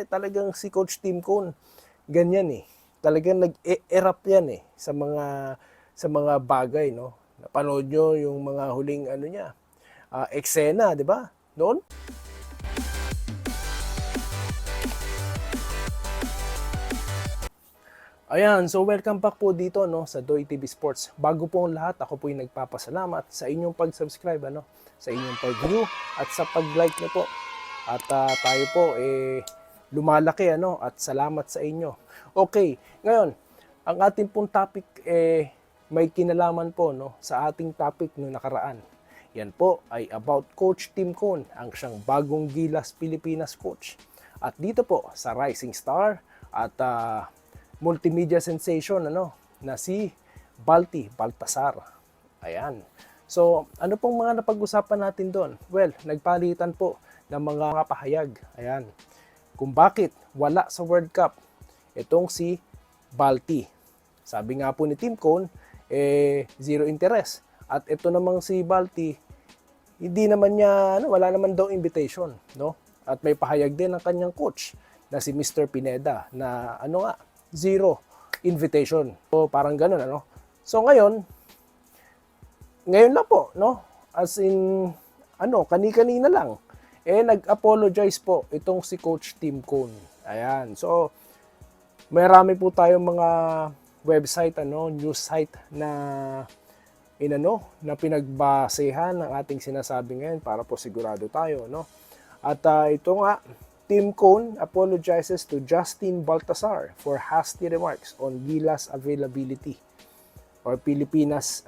Kasi talagang si Coach Tim Cone, ganyan eh. Talagang nag-erupt yan eh sa mga bagay, no. Napanood nyo yung mga huling ano niya, eksena, di ba? Noon. Ayan, so welcome back po dito no sa Doy TV Sports. Bago po ang lahat, ako po yung nagpapasalamat sa inyong pag-subscribe sa inyong pag-view at sa pag-like niyo po. At tayo po lumalaki at salamat sa inyo. Okay, ngayon, ang ating pong topic may kinalaman po no sa ating topic no nakaraan. Yan po ay about Coach Tim Cone, ang siyang bagong Gilas Pilipinas coach. At dito po sa Rising Star at multimedia sensation na si Baltasar. Ayan. So, ano pong mga napag-usapan natin doon? Well, nagpalitan po ng mga pahayag. Ayan. Kung bakit wala sa World Cup itong si Balti. Sabi nga po ni Tim Cone, zero interest. At ito namang si Balti, hindi naman niya, wala naman daw invitation, no? At may pahayag din ng kanyang coach na si Mr. Pineda na zero invitation. So parang ganoon So ngayon lang po, no? As in kani-kanina lang nag-apologize po itong si Coach Tim Cone. Ayan. So marami po tayong mga website news site na na pinagbasehan ng ating sinasabi ngayon para po sigurado tayo, no? At ito nga, Tim Cone apologizes to Justin Baltasar for hasty remarks on Gilas availability or Gilas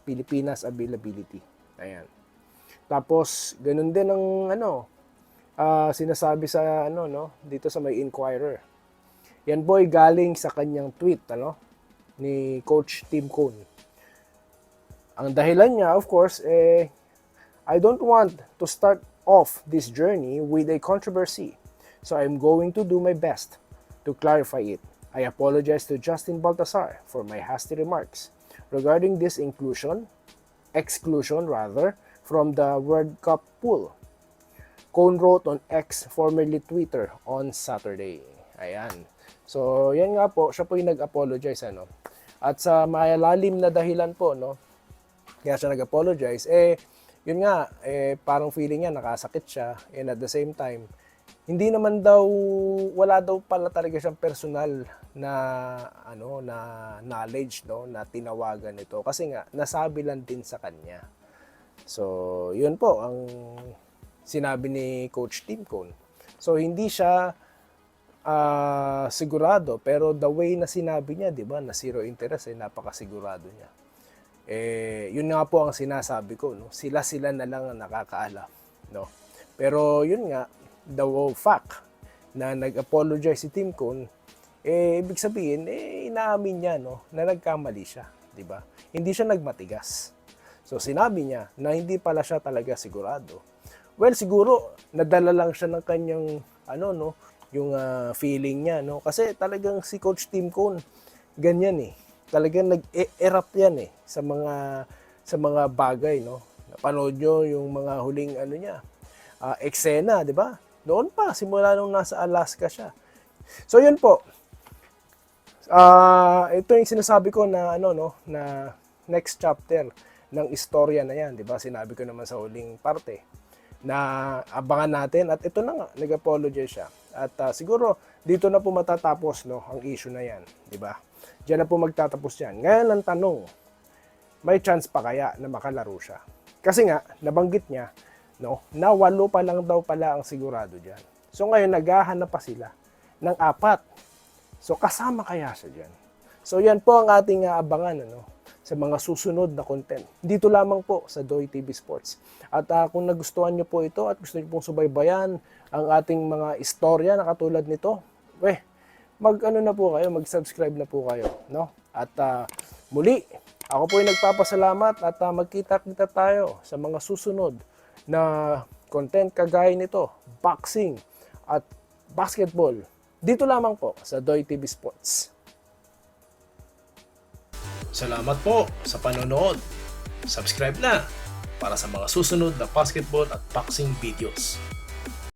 Pilipinas availability. Ayan. Tapos ganun din ang sinasabi sa dito sa may Inquirer. Yan boy galing sa kanyang tweet ni Coach Tim Cone. Ang dahilan niya of course I don't want to start off this journey with a controversy, so I'm going to do my best to clarify it. I apologize to Justin Baltasar for my hasty remarks regarding this exclusion from the World Cup pool. Cone wrote on X, formerly Twitter, on Saturday. Ayan. So, yan nga po, siya po yung nag-apologize At sa malalim na dahilan po kaya siya nag-apologize yun nga, parang feeling niya nakasakit siya, and at the same time, hindi naman daw, wala daw pala talaga siyang personal na, na knowledge, na tinawagan ito. Kasi nga, nasabi lang din sa kanya. So, yun po, ang sinabi ni Coach Tim Cone. So, hindi siya sigurado, pero the way na sinabi niya, di ba, na zero interest, napakasigurado niya. Yun nga po ang sinasabi ko, sila na lang ang nakakaalam, Pero yun nga, the fact na nag-apologize si Tim Cone, ibig sabihin, inaamin niya, na nagkamali siya, di ba? Hindi siya nagmatigas. So sinabi niya na hindi pala siya talaga sigurado. Well, siguro nadala lang siya ng kanyang yung feeling niya, Kasi talagang si Coach Tim Cone, ganyan talagang nag-erupt yan sa mga bagay, Napanood nyo yung mga huling niya, eksena, di ba? Noon pa, simula nung nasa Alaska siya. So yun po. Ito yung sinasabi ko na na next chapter ng istorya na yan, di ba? Sinabi ko naman sa huling parte na abangan natin, at ito na nga, nag-apologize siya. At siguro dito na po matatapos ang issue na yan, di ba? Diyan na po magtatapos yan. Ngayon ang tanong, may chance pa kaya na makalaro siya? Kasi nga, nabanggit niya, na 8 pa lang daw pala ang sigurado dyan. So ngayon, naghahanap pa sila ng 4. So kasama kaya siya dyan? So yan po ang ating abangan sa mga susunod na content. Dito lamang po sa Doy TV Sports. At kung nagustuhan nyo po ito at gusto nyo pong subaybayan ang ating mga istorya na katulad nito, mag-subscribe na po kayo, At muli, ako po ay nagpapasalamat at magkita-kita tayo sa mga susunod na content kagaya nito, boxing at basketball. Dito lamang po sa Doy TV Sports. Salamat po sa panonood. Subscribe na para sa mga susunod na basketball at boxing videos.